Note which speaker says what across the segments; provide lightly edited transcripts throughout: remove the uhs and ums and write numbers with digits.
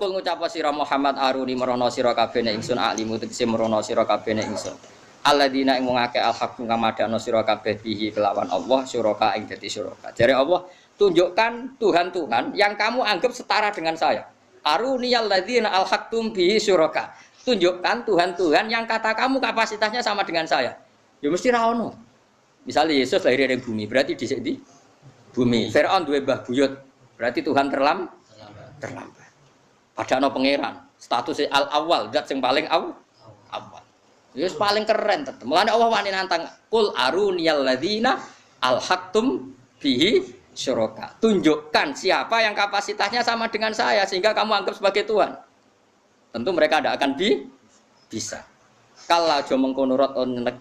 Speaker 1: kul ngucap sira Muhammad aruni merono sira kabeh nek ingsun alimu tegese merono sira kabeh nek ingsun. Alladzina ing ngake al-haq kang madakno sira kabeh bihi kelawan Allah syuraka ing dadi syuraka. Jare Allah, tunjukkan Tuhan-Tuhan yang kamu anggap setara dengan saya. Aruni alladzina al-haqtum bihi syuraka. Tunjukkan Tuhan-Tuhan yang kata kamu kapasitasnya sama dengan saya. Ya mesti ra ono. Misalnya Yesus lahir dari bumi, berarti dhisik di bumi. Firaun duwe mbah buyut, berarti Tuhan terlambat. Padahal pangeran, statusnya al-awwal, zat sing paling awal. Wis paling keren tetep. Mulane Allah wani nantang kul aruniyal ladzina alhaqtum bihi syuraka. Tunjukkan siapa yang kapasitasnya sama dengan saya sehingga kamu anggap sebagai Tuhan. Tentu mereka tidak akan bisa. Kala aja mengkono rot nek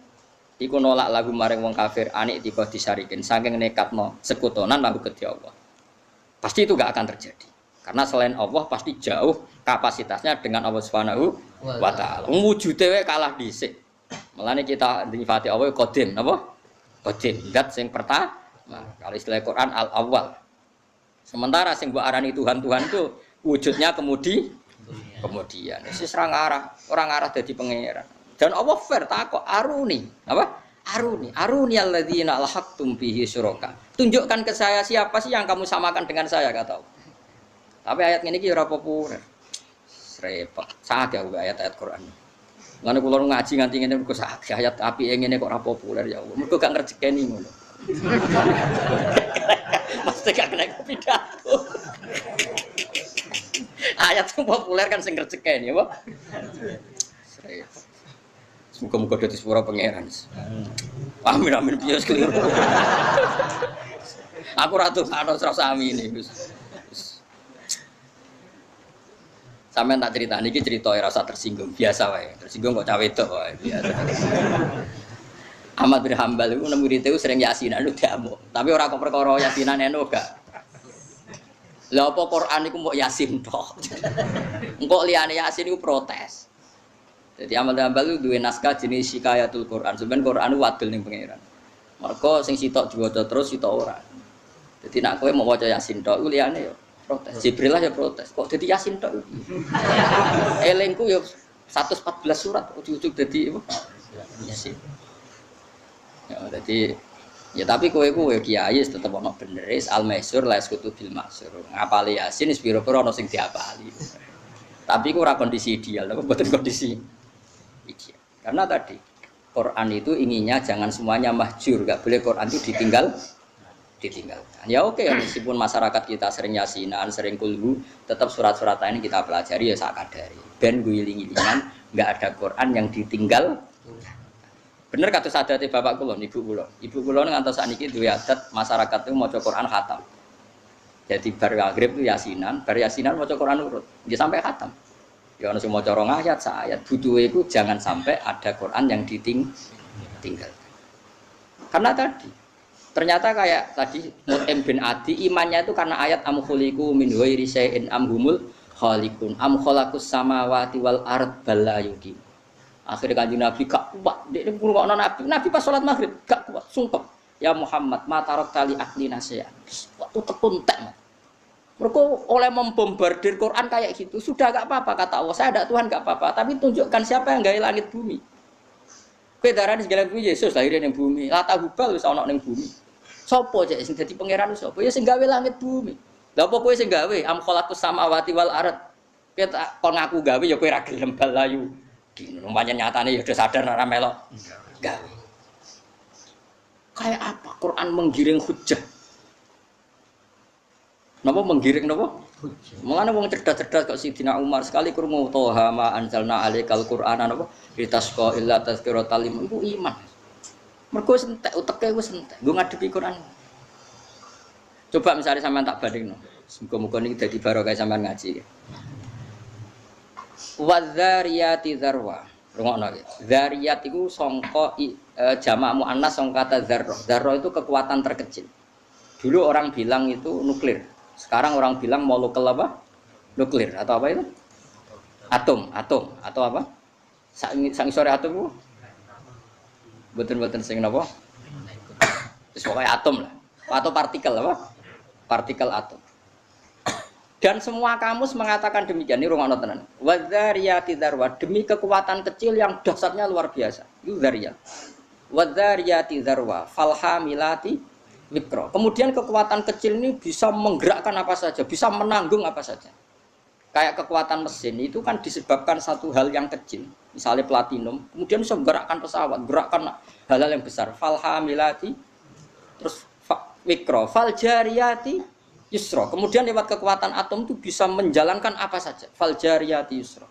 Speaker 1: iku nolak lagu maring wong kafir anik tiba disarikin saking nekatno sekutonan lagu kedhi Allah. Pasti itu enggak akan terjadi. Karena selain Allah pasti jauh kapasitasnya dengan Allah Subhanahu wa taala. Wujude wae kalah dhisik. Mulane kita nyifati Allah qadim, napa? Qadim, zat sing pertama. Kalau istilah Quran al-awwal. Sementara sing mbok arani Tuhan-Tuhan itu wujudnya kemudian. Wis ora ngarah dadi pangeran. Dan Allah fair takok aruni, apa? Aruni alladzina alhaqtum bihi syuraka. Tunjukkan ke saya siapa sih yang kamu samakan dengan saya kata Allah. Tapi ayat ini ora populer. Repot. Saged ayat-ayat Quran. Ngene kula ngaji nganti ngene kok saged ayat apike ngene kok ora populer ya Allah. Mergo gak ngrejekeni ngono. Mesti gak kena pidato. Ayat sing populer kan sing ngrejekeni apa? Repot. Muga-muga dadi sepura pangeran. Amin piye keliru. Aku ra tuh ana rasa amine Gus. Sampeyan tak cerita niki cerita rasa tersinggung biasa wae. Tersinggung kok cawe wedok wae biasa. Ahmad bin Hambal iku nemu murid sering yasinan lu diamuk. Tapi ora kok perkara yasinan eno gak. Lah apa Quran iku mbok yasin tok. Engko liyane yasin iku protes. Jadi Ahmad bin Hambal itu duwe naskah jenis Hikayatul Quran. Sebenarnya Quran wadil ning pangeran. Mergo sing sitok diwaca terus sitok ora. Jadi nek kowe mau waca yasin tok iku liyane yo protes. Jibril lah ya protes. Kok dadi yasin tok iki? Elengku ya 114 surat ujug-ujug dadi apa? Yasin. Ya dadi ya tapi kowe kiai tetep ono bener is al-maisur la yasqutu bil maksur. Ngapali yasin wis pira-pira ono sing diapali. Tapi ku ora kondisi ideal, apa mboten kondisi ideal. Karena tadi Quran itu inginnya jangan semuanya mahjur, enggak boleh Quran itu ditinggalkan. Ya oke ya meskipun masyarakat kita sering yasinan, sering kulhu, tetap surat-surat ini kita pelajari ya sakadari. Ben guling-gulingan enggak ada Quran yang ditinggal. Bener kata sadate bapak kula, ibu kula ngantos sakniki duwe adat masyarakat itu maca Quran khatam. Jadi bar maghrib itu yasinan, bar yasinan maca Quran urut, nggih sampai khatam. Ya ana sing maca 2 ayat, sak ayat. Butuhe iku jangan sampai ada Quran yang ditinggal. Karena tadi ternyata kayak tadi Mut'im bin Adi imannya itu karena ayat am khuliqu min ghairi syai'in am humul khaliqun am khalaqus samawati wal ard bal la yuqin. Akhire Kanjeng Nabi gak kuat, dekne ngrungokno Nabi pas salat maghrib gak kuat, sumpah. Ya Muhammad, matarok tali akli nasihat. Waktu tekuntek. Mereka oleh membombardir Quran kayak gitu, sudah gak apa-apa kata Allah. Saya ada Tuhan gak apa-apa, tapi tunjukkan siapa yang gawe langit bumi. Kowe darani segala bumi Yesus lahir ning bumi. Lata hubal wis ana ning bumi. Sopo cek sing dadi pangeran sapa? Ya sing gawe langit bumi. Lha apa kowe sing gawe am khalaqus samawati wal ard. Kowe kon ngaku gawe ya kowe ra gelem balayu. Lumayan nyatane ya udah sadar ora melok gawe. Kayak apa Quran menggiring hujah? Napa menggiring napa? Hujah. Mulane wong cerdas-cerdas kok Sidina Umar sekali krungu Toha ma anzalna alaikal Qur'ana napa? Litasqa illa tazkiratal liman iku iman. Mergo entek uteke wis entek. Nggo ngadepi Quran. Coba misalnya sampean tak bandingno. Muga-muga niki dadi barokah sampean ngaji. Wadzariyati dzarwa. Rungokno iki. Dzariyat iku sangka jamak muannas sangka kata dzarrah. Dzarrah itu kekuatan terkecil. Dulu orang bilang itu nuklir. Sekarang orang bilang molekul apa? Nuklir atau apa itu? Atom atau apa? Sang sore atom itu? Betul-betul sing napa? Wis pokoke atom lah. Atau partikel apa? Partikel atom. Dan semua kamus mengatakan demikian. Ini rungokno tenan. Wadzariyati dzarwa, demi kekuatan kecil yang dahsyatnya luar biasa. Itu dzariyat. Wadzariyati dzarwa, falhamilati wikra. Kemudian kekuatan kecil ini bisa menggerakkan apa saja, bisa menanggung apa saja. Kayak kekuatan mesin itu kan disebabkan satu hal yang kecil, misalnya platinum, kemudian bisa menggerakkan pesawat, gerakkan hal-hal yang besar. Falhamilati, terus wikra, faljariyati yusra. Kemudian lewat kekuatan atom itu bisa menjalankan apa saja. Faljariyati yusra.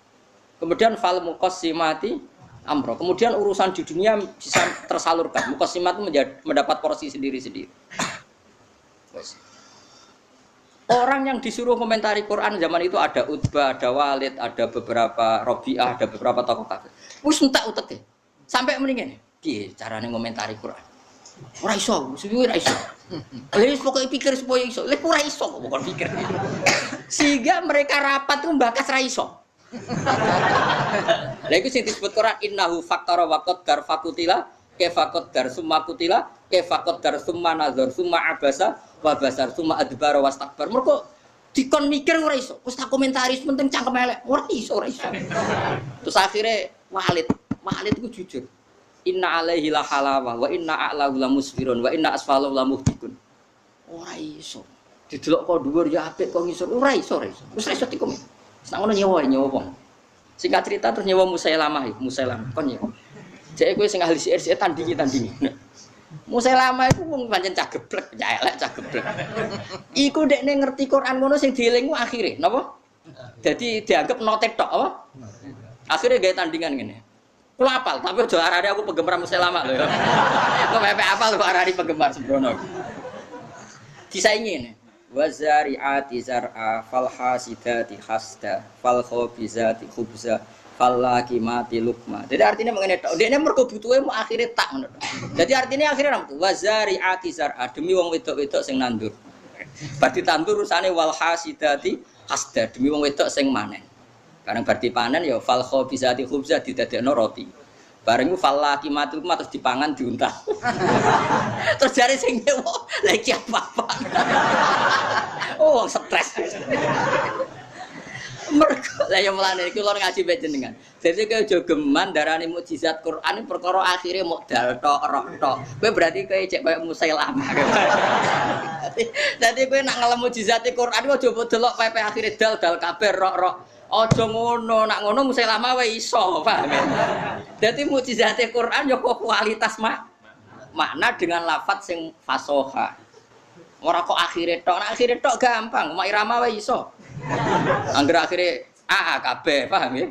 Speaker 1: Kemudian fal muqassimati amro. Kemudian urusan di dunia bisa tersalurkan. Muqassimat itu mendapat porsi sendiri-sendiri. Orang yang disuruh komentari Quran zaman itu ada Utbah, ada Walid, ada beberapa Robi'ah, ada beberapa tokoh kafir. Wis entek uteke. Sampai mendingan. Piye carane ngomentari Quran? Ora iso, suwi ora iso. Lha pokoke pikir supaya iso. Lha ora iso kok bukan pikir. Sehingga mereka rapat tuh mbakas ra iso. Lha iku sing disebut Quran innahu faktara wa qaddar fakutila kefakot dar summa kutila kefakot dar summa nazar summa abasa wa basar summa adbara wastakbar. Mergo dikon mikir ora iso. Wis tak komentari penting cangkem elek. Ora iso. Terus akhirnya Walid itu jujur. Inna alaihi la halawah wa inna a'lahu la musfirun wa inna asfalahu la muhtikun. Ora iso. Didelok kok dhuwur ya apik kok ngisor. Ora iso. Wis ra iso dikom. Sak ngono nyewa wong. Singkat cerita terus nyewa Musailamah kon nyewa. Jek kowe sing ahli sihir tandingi. Musailamah iku wong pancen cah geblek, cah elek cah geblek. Iku dekne ngerti Quran ngono sing dielingku akhire, napa? Dadi dianggap notek tok apa? Akhire gawe tandingan ngene. Kula apal, tapi aja arane aku penggemar Musailamah lho ya. Kok pepe apal kok arane penggemar sembrono. Disaingi ngene. Wazari'ati zar'a fal hasidati hasda fal khabizati khubza falaki mati lukma. Jadi artinya mengenai tok. Dekne mergo butuhe mau akhire tak ngono. Jadi artinya akhire nang wazari'ati zar'a demi wong wedok-wedok sing nandur. Berarti tandur urusane wal hasidati hasda demi wong wedok sing manen. Bareng berarti panen ya fal khabizati khubza didadekno roti. Bareng ku falaki mati lukma terus dipangan diuntah. Terus jare sing nyewa lha iki apa-apa. Oh, stres. Mergo lah ya mulane iki lho ngaji mbek jenengan. Dadi kowe aja geman darani mukjizat Quran perkara akhire mok dal tok roh tok. Kowe berarti kowe cek koyo Musailamah. Dadi kowe nak ngelem mukjizate Quran aja delok pepe akhire dal kabeh roh. Aja ngono, nak ngono Musailamah wae iso, paham ya? Dadi mukjizate Quran ya kok kualitas makna dengan lafaz sing fasoha. Ora kok akhire tok, nak akhire tok gampang, mak irama wae iso. Angger akhire kabeh, paham ya?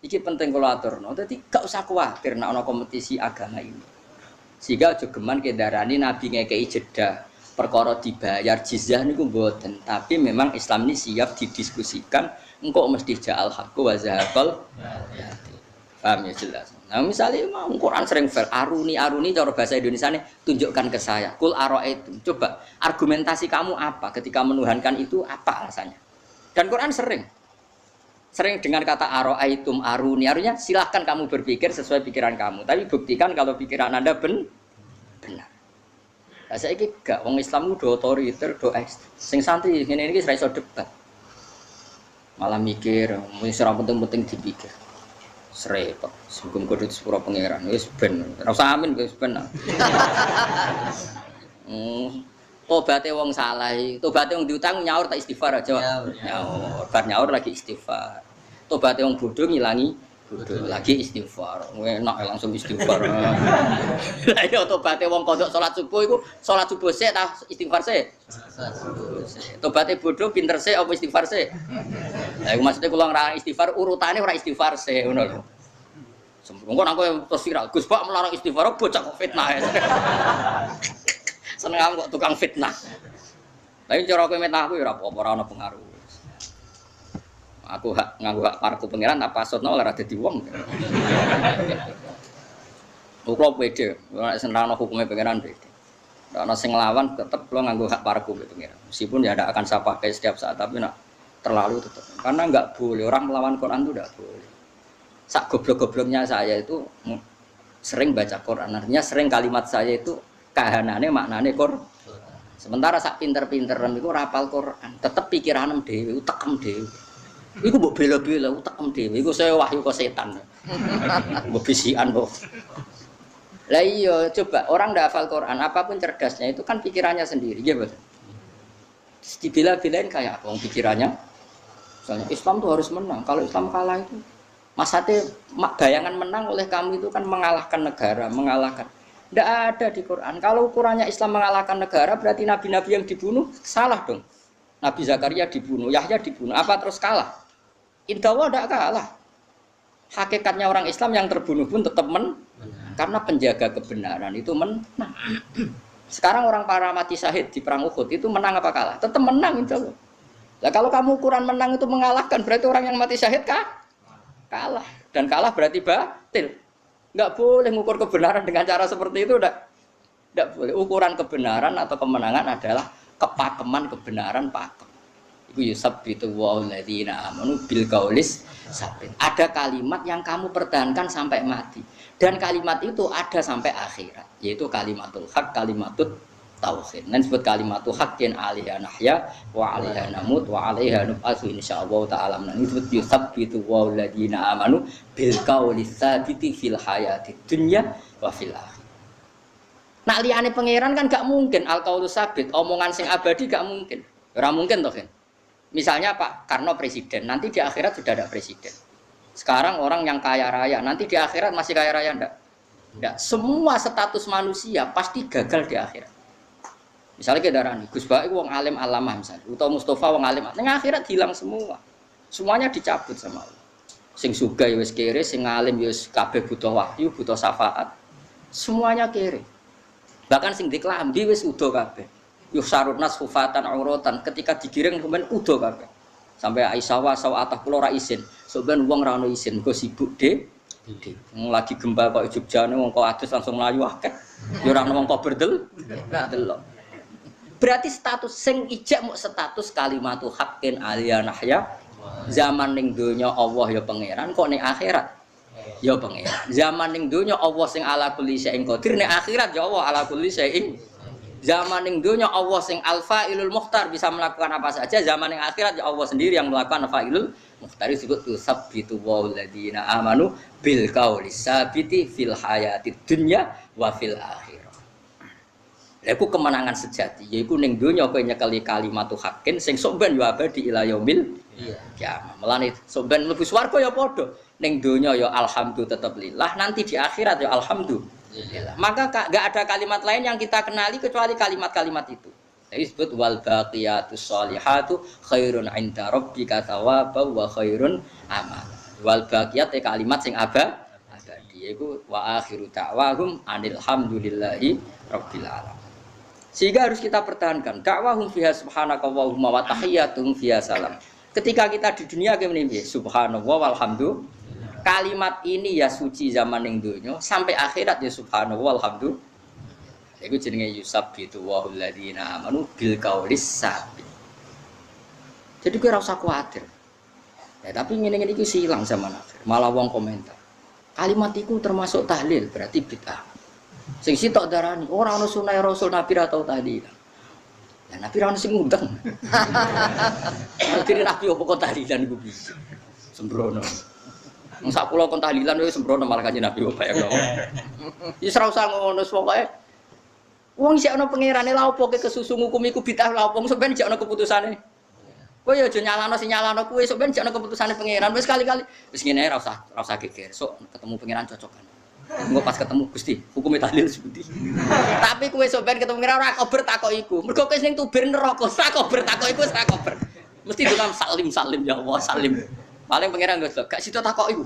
Speaker 1: Iki penting kula aturno. Dadi gak usah kuwatir nek ana kompetisi agama ini. Sehingga aja geman kendarani Nabi ngekeki jeda perkara dibayar jizyah niku mboten, tapi memang Islam ini siap didiskusikan engko mesti ja'al haqqu wa zahaqal batil. Paham ya jelas. Nah, misalnya mau Quran sering fair aruni cara bahasa Indonesiane tunjukkan ke saya. Kul araaitum. Coba argumentasi kamu apa ketika menuhankan itu apa alasannya? Dan Quran sering dengan kata araaitum aruni. Artinya silahkan kamu berpikir sesuai pikiran kamu, tapi buktikan kalau pikiran Anda benar. Lah saiki gak wong Islam ku do otoriter, do ekstrem. Sing santri ngene iki ora iso debat. Malah mikir, wis ora penting-penting dipikir. Srepot, sugeng kudu sepuro pangeran. Wis ben, ora usah amin wis ben. Tobaté wong salah, tobaté wong diutang nyaur tak istighfar aja. Nyaur, bar nyaur lagi istighfar. Tobaté wong bodho ngilangi bodho lagi istighfar. Enak langsung istighfar. Lah ya tobaté wong kodok salat subuh iku salat subuh sik ta istighfar sik. Tobaté bodho pinter sik apa istighfar sik. Lah iku maksudnya kula ngarang istighfar urutane ora istighfar sik ngono lho. Engko nek kowe terus viral Gus Pak melarang istighfar bocah kok fitnah. Seneng kok tukang fitnah. Tapi cara kowe metah aku ya ora apa-apa ora ono pengaruh. Aku nganggo hak parku pangeran tak pasutno ora dadi wong. Kula pede, nek senrano hukume pangeran pede. Nek ana sing nglawan tetep kula nganggo hak parku pangeran. Meskipun ya ndak akan saya pakai setiap saat tapi nak terlalu tetap. Karena enggak boleh orang melawan Quran itu enggak boleh. Sak goblok-gobloknya saya itu sering baca Quran. Artinya sering kalimat saya itu kahanane maknane Quran. Sementara sak pinter-pinteran iku ora hafal Quran, tetep pikiranem dhewe, utekem dhewe. Iku mbok bela-bela utekem dhewe, iku saya wahyu kok setan. Mbok bisikan kok. Lah iya, coba orang ndak hafal Quran, apapun cerdasnya itu kan pikirannya sendiri, ya betul. Dibela-belain kayak apa pikirannya? Misalnya Islam tuh harus menang. Kalau Islam kalah itu maksudnya bayangan menang oleh kamu itu kan mengalahkan negara, mengalahkan. Tidak ada di Quran. Kalau ukurannya Islam mengalahkan negara, berarti nabi-nabi yang dibunuh salah dong. Nabi Zakaria dibunuh, Yahya dibunuh. Apa terus kalah? Indawa tidak kalah. Hakikatnya orang Islam yang terbunuh pun tetap menang. Karena penjaga kebenaran itu menang. Sekarang orang para mati syahid di perang Uhud itu menang apa kalah? Tetap menang insya Allah. Nah, kalau kamu ukuran menang itu mengalahkan, berarti orang yang mati syahid kalah. Dan kalah berarti batil. Enggak boleh mengukur kebenaran dengan cara seperti itu, enggak boleh. Ukuran kebenaran atau kemenangan adalah kepakeman kebenaran pakem. Iku yusabbitu walladzina amanu bil qaulis sabit. Ada kalimat yang kamu pertahankan sampai mati. Dan kalimat itu ada sampai akhirat, yaitu kalimatul haq, kalimatut tauhid. Dan disebut kalimatul haqqin alaiha nahya wa alaiha namut wa alaiha nub'atsu insyaallah ta'ala. Ini disebut yusabbitu walladzina amanu bil qaulis sabiti fil hayatid dunya wa fil akhirah. Nak liyane pangeran kan gak mungkin al qaulus sabit, omongan sing abadi gak mungkin. Ora mungkin toh, kan? Misalnya Pak Karno presiden, nanti di akhirat sudah ada presiden. Sekarang orang yang kaya raya, nanti di akhirat masih kaya raya enggak? Enggak. Semua status manusia pasti gagal di akhirat. Misalnya ke darah nih, Gus Baik wong alim alamah misalnya, atau Mustafa wong alim, neng akhirat hilang semua. Semuanya dicabut sama Allah. Sing sugih ya wis kere, sing alim ya wis kabeh butuh wahyu, butuh syafaat. Semuanya kere. Bahkan sing diklambi wis udo kabeh. Yusarutnas hufatan auratan, ketika digiring kemudian udo kabeh. Sampai Aisyah atah kula ora izin. Soben wong ra ono izin, kok sibuk de. Lagi gempa kok Jogjane wong kok adus langsung mlayu akeh. Ya ora ono wong kok berdel. Delok. Berarti status sing ijak muk status kalimatu haqqin aliyah nahya. Zaman ning donya Allah ya pangeran, kok ning akhirat ya pangeran. Zaman ning donya Allah sing ala kulli syai'in qadir, ning akhirat ya Allah ala kulli syai'in. Zaman ning donya Allah sing al-fa'ilul mukhtar bisa melakukan apa saja, zaman ning akhirat ya Allah sendiri yang melakukan fa'ilul mukhtar. Disebut sabbitu walladzina amanu bil qaulis sabiti fil hayatid dunya wa fil akhirah. Iku kemenangan sejati, yaiku ning donya kowe nyekeli kalimatu haqqin sing sok ben yo abadi ila yaumil kiamat. Melane sok ben mlebu swarga ya padha. Ning donya ya alhamdulillah tetep lillah, nanti di akhirat ya alhamdulillah. Maka enggak ada kalimat lain yang kita kenali kecuali kalimat-kalimat itu. Jadi disebut wal baqiyatus sholihatu khairun 'inda rabbika thawaban wa khairun amala. Wal baqiyat kalimat sing abadi yaiku wa akhiru da'wahum anil hamdulillahi rabbil alamin. Sehingga harus kita pertahankan dakwahum fiha subhanakallahumma wa tahiyyatuhum fiha salam. Ketika kita di dunia kene subhanallah walhamdulillah, kalimat ini ya suci zaman ning donya sampai akhirat ya subhanallah walhamdulillah. Iku jenenge yusabbitu walladzina amanu bil qaulis sabit. Jadi kowe ora usah kuwatir. Ya tapi ngene-ngene iki silang zaman akhir. Malah wong komentar. Kalimat iku termasuk tahlil, berarti bid'ah. Sing sitok darani ora ono sunah Rasul Nabi ra tau tahlil. Lah Nabi ra ono sing ngundang. Akhire Nabi opo kok tahlilan iku piye? Sembrono. Wong sak kula kon tahlilan wis sembrono malah kanjeng Nabi opo ya. Wis ora usah ngono pokoke. Wong isih ana pangerane lha opo ke kesusu hukum iku bid'ah lha opo sampeyan isih ana keputusane. Kowe ya aja nyalano sing nyalano kuwe sampeyan isih ana keputusane pangeran. Wis kali-kali wis ngene ora usah geger. Sok ketemu pangeran cocokan. Engko pas ketemu Gusti, hukume tahlil sepundi. Tapi kowe sampeyan ketemu pangeran ora kober takok iku. Mergo kowe sing tubir neraka, sak kober takok iku ora kober. Mesti dengan salim ya Allah salim. Paling pangeran gak sida takok iku.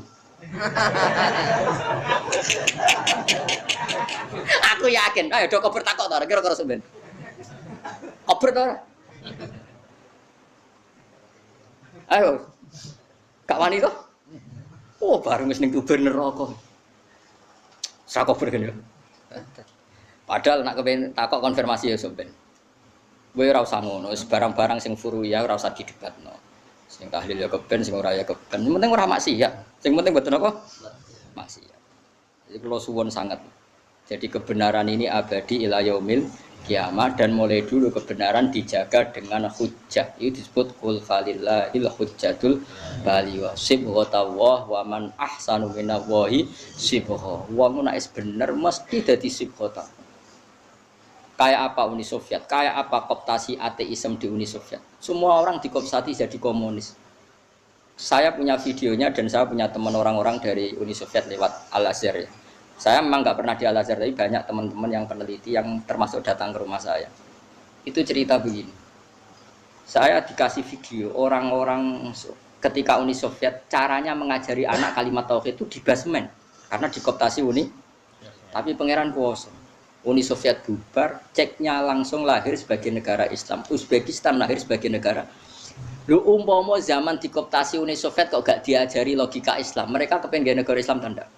Speaker 1: Aku yakin, ayo do kober takok to kira-kira sampean. Kober to. Ayo. Gak wani to? Oh, bareng wis ning tubir neraka. Sak kober kan ya. Padahal nak kepen takok konfirmasi ya sampean. Kowe ora usah ngono, wis barang-barang sing furu ya ora usah didebatno. Sing tahlil ya keben, sing ora ya keben. Sing penting ora maksiat. Sing penting mboten apa? Maksiat. Jadi kula suwun sangat. Jadi kebenaran ini abadi ila yaumil kiamat, dan mulai dulu kebenaran dijaga dengan hujjah. Itu disebut qul falillahil hujjatul baligha sibghatullah wa man ahsanu minallahi sibgha. Wong nek bener mesti dadi sibghata. Kayak apa Uni Soviet, kayak apa kooptasi ateisme di Uni Soviet. Semua orang dikooptasi jadi komunis. Saya punya videonya dan saya punya teman orang-orang dari Uni Soviet lewat Al-Azhar ya. Saya memang nggak pernah di Al-Azhar, tapi banyak teman-teman yang peneliti yang termasuk datang ke rumah saya. Itu cerita begini. Saya dikasih video orang-orang ketika Uni Soviet caranya mengajari anak kalimat tauhid itu di basement karena dikooptasi Uni. Tapi pangeran kuasa. Uni Soviet bubar, Ceknya langsung lahir sebagai negara Islam. Uzbekistan lahir sebagai negara. Lu umpama zaman dikooptasi Uni Soviet kok gak diajari logika Islam, mereka kepengen negara Islam tanda.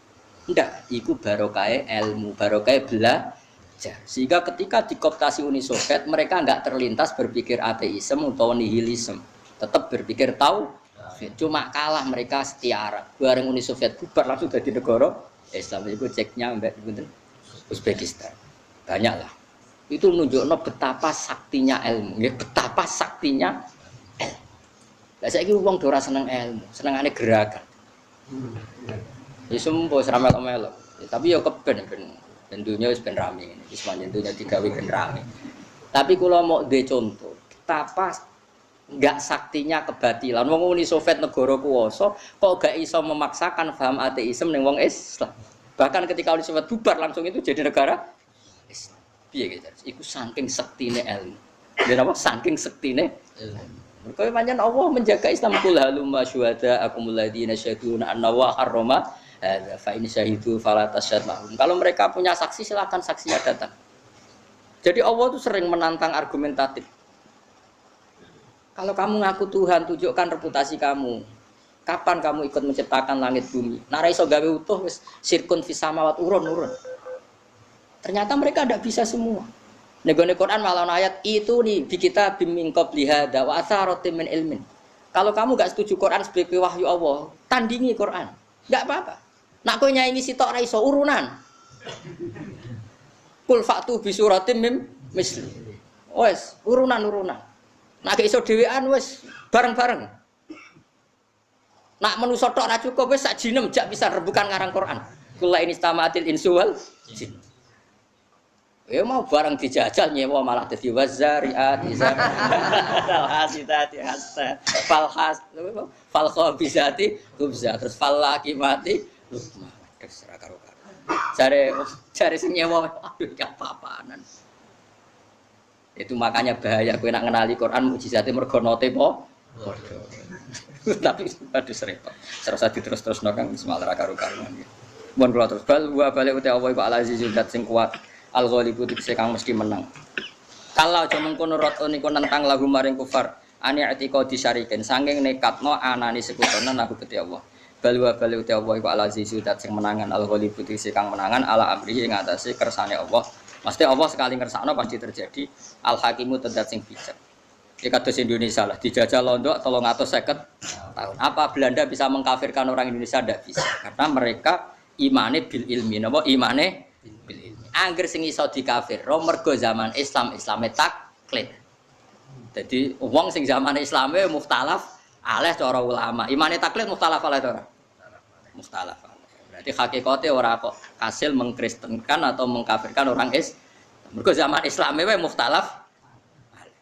Speaker 1: Ndak, itu barokah ilmu, barokah belajar. Sehingga ketika dikooptasi Uni Soviet, mereka nggak terlintas berpikir ateisme atau nihilisme. Tetap berpikir tahu, cuma kalah mereka setiara. Bareng Uni Soviet bubar langsung jadi negara Islam. Itu Ceknya mbak Uzbekistan. Banyak lah. Itu menunjukkan betapa saktinya ilmu, ya, betapa saktinya ilmu. Lah saiki wong ora seneng ilmu, senengane gerakan. Ya sembo seramel-melo. Ya, tapi ya keben ben dunya wis ben rame ngene. Wis pancen dunya digawe ben rame. Tapi kula mau duwe contoh, betapa enggak saktinya kebatilan. Wong Uni Soviet negara kuwasa kok gak iso memaksakan paham ateisme ning wong Islam. Bahkan ketika Uni Soviet bubar langsung itu jadi negara Islam. Piye gitu? Iku saking sektine ilmu. Dan apa? Saking sektine ilmu. Mergo pancen Allah menjaga Islam kul halumma syuhada akumul ladina syahiduna anna wa harrama hadza fa in syahidu fala tasyhad lahum. Kalau mereka punya saksi silakan saksinya datang. Jadi Allah itu sering menantang argumentatif. Kalau kamu ngaku Tuhan, tunjukkan reputasi kamu. Kapan kamu ikut menciptakan langit bumi? Nara iso gawe utuh wis sirkun fis samawat urun. Ternyata mereka tidak bisa semua. Negone Quran malah ayat itu nih di kita biming qabliha wa atharatin min ilmin. Kalau kamu gak setuju Quran sebagai wahyu Allah, tandingi Quran. Enggak apa-apa. Nak kowe nyanyi sitok ra iso urunan. Kul fa'tu bi suratin mim misli. Wes, urunan. Nak gak iso dhewean wes bareng-bareng. Nak manusa tok ra cukup wis sak jinem jak bisa rebukan ngarang Quran. Kul la inistamatil insu wal jin. Ya mau barang dijajal nyewa malah dadi wazariat izar. Hasitati hasta fal khabisati khubza terus fal lakimati lukma. Terserah karo. Cari sing nyewa aduh apa-apaanan. Itu makanya bahaya kowe nak ngenali Quran mukjizate mergo note po. Tapi aduh repot. Serasa diterus-terusno Kang malah ra karo-karuan. Mun kula terus balik uti Allah iku al-azizul zat sing kuat. Al-Ghalibu dikse kang mesti menang. Kalau aja mengkono rot niku nentang lagu maring kufar, ani atika disyariken saking nekatno anani sekutonan aku Gusti Allah. Balwa bali uti Allah iku al-Azizu dat sing menangan Al-Ghalibu dikse kang menangan ala amrihi ing atase kersane Allah. Mesti Allah sekali ngersakno pasti terjadi. Al-Hakimu tedat sing bijak. Iki kados Indonesia lah dijajah Londo 350 tahun. Apa Belanda bisa mengkafirkan orang Indonesia? Tidak bisa. Karena mereka imane bil ilmi. Napa imane bil ilmi. Angger sing iso dikafir, mergo zaman Islame taklid. Jadi wong sing zaman Islame mukhtalaf aleh cara ulama. Imane taklid mukhtalaf aleh ora? Mukhtalaf. Berarti hakikate ora kok hasil mengkristenkan atau mengkafirkan orang mergo zaman Islame wae mukhtalaf aleh.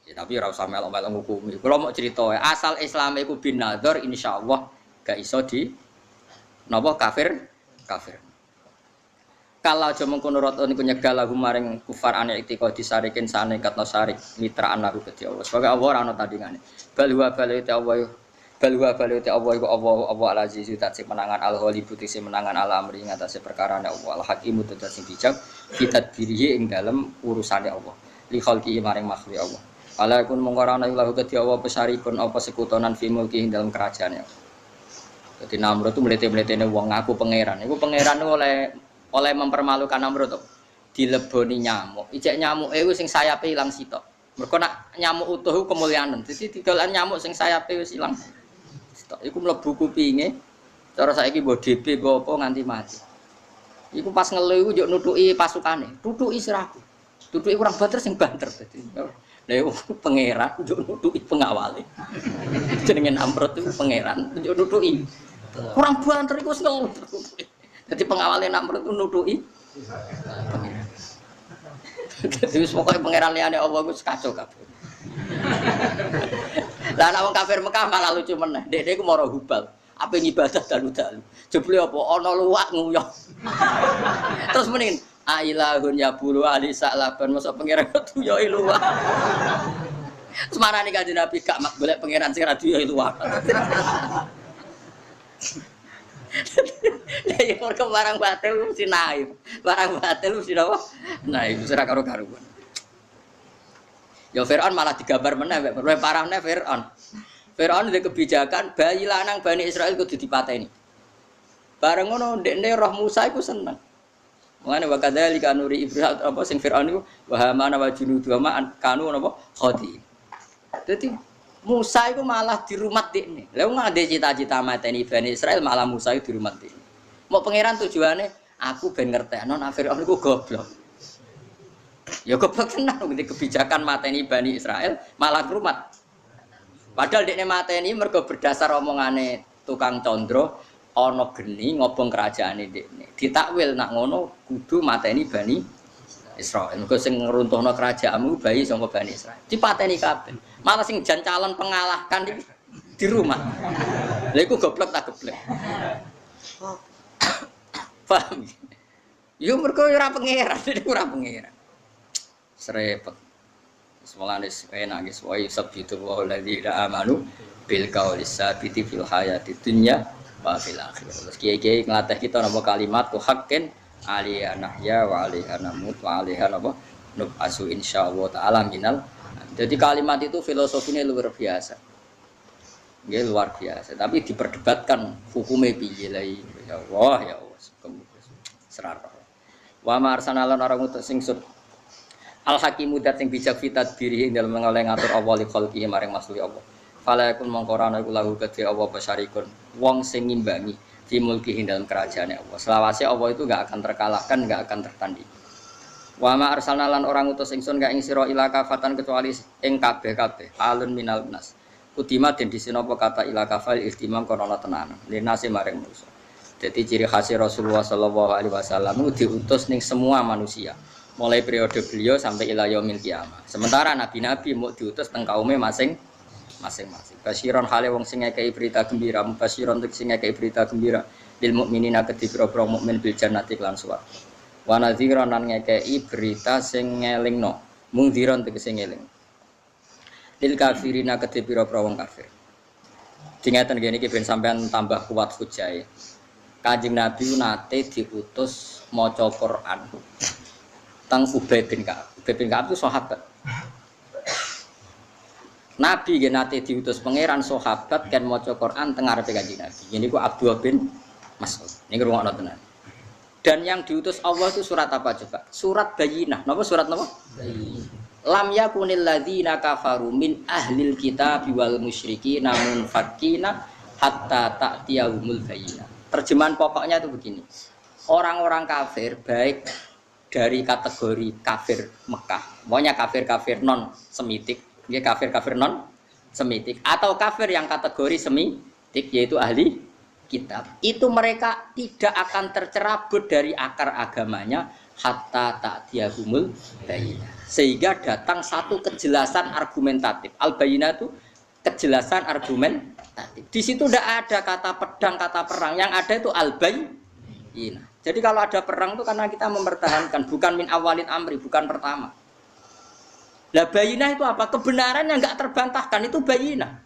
Speaker 1: Ya tapi ora usah melok-melok ngukumi. Kula mau crito asal Islame iku binadzar insyaallah gak iso di napa kafir. Kalau aja mengkono rot niku nyegal lagu maring kufar ane itika disarikin sane katno sarik mitraan lagu Gusti Allah. Sebagai Allah ora ana tandingane. Balwa balite Allah. Balwa balite Allah iku Allah al-azizu tak sing menangan al-ghalibu sing menangan ala amri ngatasé perkarane Allah. Al-hakimu tak sing bijak kita dirihi ing dalem urusane Allah. Li khalqi maring makhluk Allah. Ala kun mongko ora ana lahu Gusti Allah pesarikun apa sekutonan fi mulki ing dalem kerajaane. Dadi Namrud itu mlete-mletene wong ngaku pangeran. Iku pangeran oleh mempermalukan Namrud dileboni nyamuk. Ijek nyamuke iku sing sayape ilang sitok. Mergo nak nyamuk utuh kemuliaan. Dadi didolan nyamuk sing sayape wis ilang sitok. Iku mlebu kupinge. Cara saiki mbok DP mbok apa nganti mati. Iku pas ngelu iku yo nutuki pasukane. Tutuki sirahku. Tutuki kurang banter sing banter dadi. Lha pangeran nutuki pengawale. Jenenge Namrud itu pangeran nutuki. Kurang banter iku wis ngeluh. Dadi pengawale Namrud itu nutuki pangeran. Dadi wis pokoke pangeran liyane Allah ku kacau kabeh. Lah nek wong kafir Mekah malah lucu meneh. Dekne iku mara Hubal. Ape ngibadah dalu-dalu. Jebule apa ana luwak nguyah. Terus mending ailahun ya bulu ali sa'laban masa pangeran tuyoi luwak. Semarane Kanjeng Nabi gak golek pangeran sing ra tuyoi luwak. Lah ya mergo barang batil mesti naif. Barang batil mesti apa? Naif ora karo-karuan. Ya Firaun malah digambar meneh, luwih parah meneh Firaun. Firaun ndek kebijakan bayi lanang Bani Israil kudu dipateni. Bareng ngono ndekne roh Musa iku seneng. Mangane wa kadzalika nuri Ibrahim apa sing Firaun iku wa hamana wa junudu ma kanu napa khati. Dadi Musa iku malah dirumat dekne. Lah wong ade cita-cita mateni Bani Israil malah Musa iku dirumat dekne. Mau pangeran tujuane aku ben ngertekno nek Firaun iku goblok. Ya goblok tenan wong kebijakan mateni Bani Israil malah rumat. Padahal dekne mateni mergo berdasar omongane tukang condro ana geni ngobong kerajaane dekne. Ditakwil nak ngono kudu mateni Bani Israil. Mergo sing ngruntuhno kerajaanmu bayi saka Bani Israil. Dipateni kabeh. Malah sing jan calon pengalahkan iki di rumah. Lha iku goblok tak geblek. Paham? Yo mergo ora pangeran, ora pangeran. Srepet. Semalanis enak guys, wa yusabbitu wa alladziina amanu bil qauli sabiti fil hayati dunya wa fil akhirah. Terus kiai-kiai nglatih kita napa kalimat tu haqqin alaiha nahya wa alaiha namut wa alaiha napa nubasu insyaallah taala minal. Jadi kalimat itu filosofinya luar biasa. Nggih luar biasa, tapi diperdebatkan hukumnya piye lah ya Allah ya Allah. Serara. Wa ma arsalna lan orang utus sing Al-Hakimu dat sing bijak fitat diri dalam mengoleh ngatur Allah li khalqihi maring makhluk Allah. Fala yakun mongkorana iku lahu kedhe Allah basyarikun wong sing ngimbangi di mulkihi dalam kerajaan Allah. Selawase Allah itu enggak akan terkalahkan, enggak akan tertandingi. Wa ma arsalna lan orang utus ingsun ka ing sira ila kafatan kecuali ing kabeh-kabeh alun minal nas. Kudima den disinapa kata ila kafal ihtimam kono tenan. Linase maring manusa. Jadi ciri khas Rasulullah sallallahu alaihi wasallam itu diutus ning semua manusia. Mulai periode beliau sampai ila yaumil qiyamah. Sementara nabi-nabi mau diutus teng kaume masing-masing. Basyiron hale wong sing ngekeki berita gembira, mubasyiron sing ngekeki berita gembira lil mukminina kedhi pira-pira mukmin bil jannati lan swarga. Wa nadhiran lan ngekeki berita sing ngelingno, mungdiron tegese ngeling. Lil kafirina kedhi pira-pira wong kafir. Dingaten ngene iki ben sampean tambah kuat hujae. Kanjeng Nabi nate diutus maca Quran. Tang Ubay bin Ka'ab. Ubay bin Ka'ab itu sahabat. Nabi nate diutus pangeran sahabat kan maca Quran teng ngarepe Kanjeng Nabi. Ini ku Abdullah bin Mas'ud. Ini ngrungokno tenan. Dan yang diutus Allah itu surat apa coba? Surat Bayyinah. Napa surat napa? Bayyinah. Lam yakunil ladzina kafaru min ahlil kitab wal musyrikin namun fakina hatta ta'tiyahumul bayyinah. Terjemahan pokoknya itu begini. Orang-orang kafir baik dari kategori kafir Mekah, pokoknya kafir-kafir non semitik, ya kafir-kafir non semitik atau kafir yang kategori semitik yaitu ahli kitab. Itu mereka tidak akan tercerabut dari akar agamanya hatta ta'tiyahumul bayyinah. Sehingga datang satu kejelasan argumentatif. Al-bayyinah itu kejelasan argumentatif. Di situ tidak ada kata pedang, kata perang. Yang ada itu al-bayyinah. Jadi kalau ada perang itu karena kita mempertahankan, bukan min awalin amri, bukan pertama. Lah bayyinah itu apa? Kebenaran yang enggak terbantahkan itu bayyinah.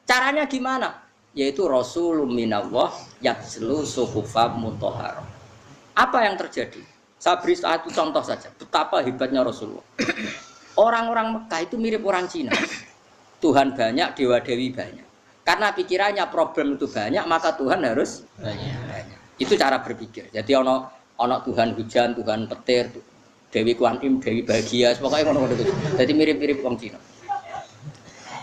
Speaker 1: Caranya gimana? Yaitu Rasulun minallah yatslu suhufam mutahharah. Apa yang terjadi? Saya beri satu contoh saja, betapa hebatnya Rasulullah. Orang-orang Mekah itu mirip orang Cina. Tuhan banyak, dewa-dewi banyak. Karena pikirannya problem itu banyak, maka Tuhan harus banyak. Itu cara berpikir. Jadi ono Tuhan hujan, Tuhan petir, Dewi Kuan Im, Dewi Bahagia, pokoknya ngono gitu. Jadi mirip-mirip orang Cina.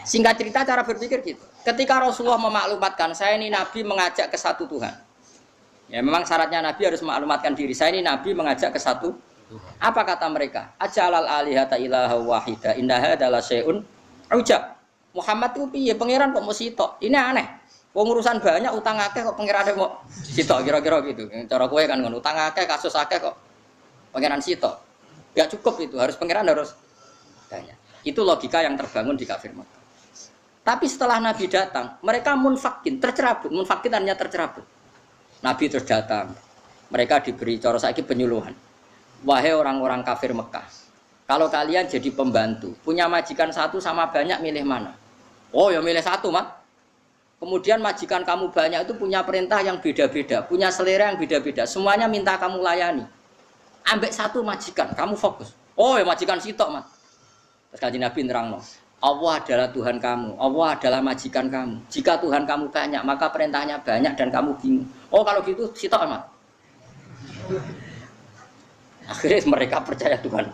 Speaker 1: Singkat cerita cara berpikir gitu. Ketika Rasulullah memaklumatkan, saya ini Nabi mengajak ke satu Tuhan. Ya memang syaratnya Nabi harus memaklumatkan diri. Saya ini Nabi mengajak ke satu Apa kata mereka? Ajalal alihata ilaha wahida innaha adalah syai'un ujab. Muhammad itu piye pangeran kok mau sitok? Ini aneh. Wong urusan banyak utang akeh kok pangerane mau sitok kira-kira gitu. Cara kowe kan ngono, utang akeh kasus akeh kok pangeran sitok. Gak cukup itu, harus pangeran harus banyak. Itu logika yang terbangun di kafir Makkah. Tapi setelah Nabi datang, mereka munfakin, tercerabut. Munfakin artinya tercerabut. Nabi terus datang. Mereka diberi cara saiki penyuluhan. Wahai orang-orang kafir Mekah, kalau kalian jadi pembantu, punya majikan satu sama banyak, milih mana? Oh ya milih satu, Mat. Kemudian majikan kamu banyak itu punya perintah yang beda-beda, punya selera yang beda-beda, semuanya minta kamu layani. Ambek satu majikan, kamu fokus. Oh ya majikan sitok, Mat. Terus Kanjeng Nabi nerangno, Allah adalah Tuhan kamu, Allah adalah majikan kamu. Jika Tuhan kamu banyak, maka perintahnya banyak dan kamu bingung. Oh kalau gitu sitok, Mat. Akhirnya mereka percaya Tuhan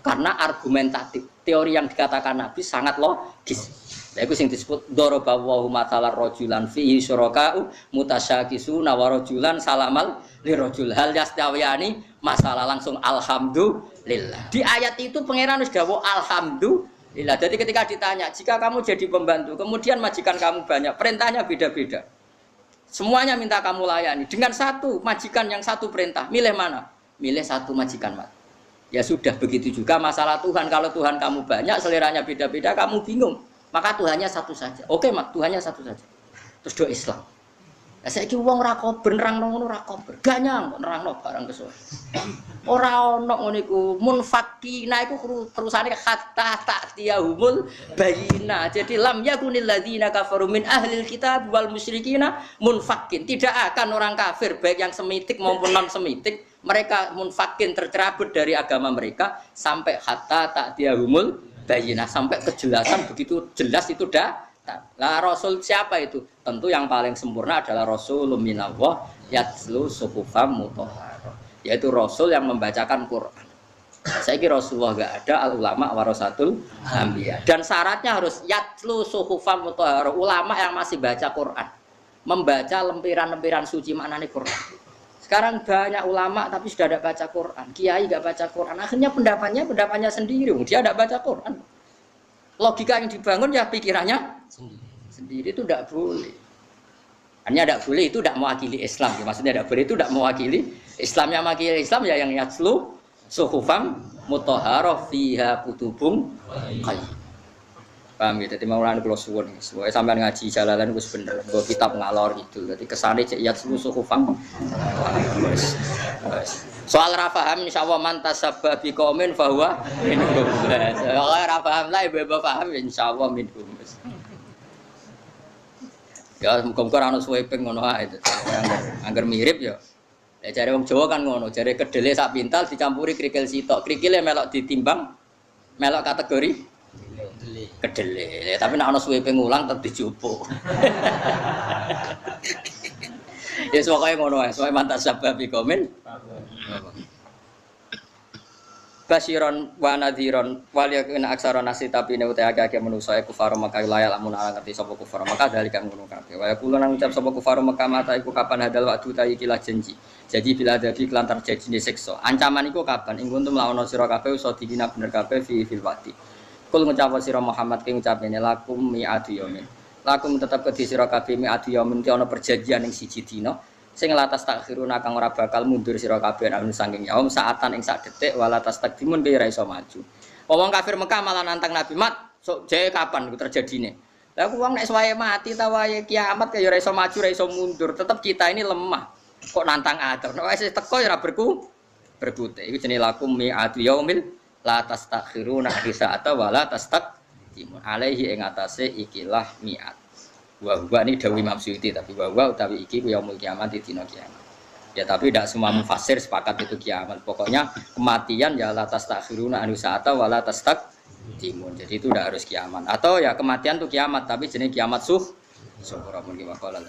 Speaker 1: karena argumentatif. Teori yang dikatakan Nabi sangat logis. Itu yang disebut dorobawahu matalar rojulan fihi syuraka'u mutasyakisuna wa rojulan salamal lirojul hal yastawiyani masalah langsung alhamdulillah. Di ayat itu pangeran sudah dawuh alhamdulillah. Jadi ketika ditanya, jika kamu jadi pembantu, kemudian majikan kamu banyak, perintahnya beda-beda. Semuanya minta kamu layani. Dengan satu majikan yang satu perintah, milih mana? Milih satu majikan, Mat. Ya sudah, begitu juga masalah Tuhan. Kalau Tuhan kamu banyak, seleranya beda-beda, kamu bingung. Maka Tuhannya satu saja. Oke, Mat, Tuhannya satu saja. Terus do Islam. Lah saiki wong ora kober nerangno ngono ora kober. Ganyang kok nerangno barang kesuwen. Ora ono ngono iku munfakina iku terusane hatta ta'tiyahumul bayina. Jadi lam yakunil ladzina kafaru min ahlil kitab wal musyrikina munfakin. Tidak akan orang kafir baik yang semitik maupun non semitik mereka munfakin tercerabut dari agama mereka sampai hatta ta'tiyahumul bayina, sampai kejelasan begitu jelas itu dah. Lah Rasul siapa itu? Tentu yang paling sempurna adalah Rasulun minallah yatslu suhufam mutahharah, yaitu Rasul yang membacakan Quran. Saya kira Rasulullah enggak ada, al ulama warasatul anbiya. Dan syaratnya harus yatslu suhufam mutahharah, ulama yang masih baca Quran, membaca lempiran-lempiran suci maknane Quran. Sekarang banyak ulama tapi sudah tidak baca Quran, kiai enggak baca Quran, akhirnya pendapatnya sendiri, dia tidak baca Quran. Logika yang dibangun ya pikirannya sendiri itu tidak boleh. Hanya tidak boleh itu tidak mewakili Islam. Maksudnya tidak boleh itu tidak mewakili Islam. Yang mewakili Islam ya yang yatslu suhufam mutahharah fiha kutubum qayyim. Paham gitu? Jadi maulana kula suwun. Pokoke sampean ngaji jalalan wis bener. Nggo kitab ngalor gitu. Dadi kesane cek yatslu suhufam. Soal rafaham insyaallah man tasabba bi qaumin fa huwa minhum. Soal rafaham lah ibu paham insyaallah minhum. Ya muga-muga ana sweeping ngono ae. Angger mirip ya. Lah jare wong Jawa kan ngono, jare kedele sak pintal dicampuri krikil sitok. Krikile melok ditimbang melok kategori kedele. Tapi nek ana sweeping ulang tetep dijupuk. Ya pokoke ngono ae, soe mantas sabab komen. Basiron wa nadhiron wal yakuna aksara nasi tapi ne uta akeh manusa iku kufar Makkah layal amun ala ngerti sapa kufar Makkah dalika ngono kabeh. Wa yaqulu nang ucap sapa kufar Makkah mata iku kapan hadal waktu ta iki lah janji. Jadi bila dadi kelantar janji siksa. Ancaman iku kapan ing kuntum lawana sira kabeh iso dikina bener kabeh fil wati. Kul ngucap sira Muhammad ki ngucapene lakum mi'atu yamin. Lakum tetep kedhi sira kabeh mi'atu yamin ki ana perjanjian ing siji dina. Sing latas takhiruna kang ora bakal mundur sira kabeh nek saking yaum saatan ing sak detik wala tas takdimun ki ora iso maju. Wong kafir Mekah malah nantang Nabi mat, sok jae kapan iku terjadine. Lah aku wong nek wae mati ta wae kiamat ya ora iso maju, ora iso mundur, tetep kita ini lemah. Kok nantang atur. Nek wis teko ya ora berkutik. Iku jenenge lakum mi'atu yaumil la tas takhiruna saata wala tas takdimun. Alaihi ing atase ikilah mi'at. Wa huwa ini dawuh Imam Suyuti tapi wa utawi iki ku yaumul kiamat di dina kiamat. Ya tapi tidak semua mufasir sepakat itu kiamat. Pokoknya kematian ya la tastakhiruna anu sa'ata wa la tastaqdimun. Jadi itu udah harus kiamat. Atau ya kematian itu kiamat tapi jenis kiamat suhra mungkin waqala.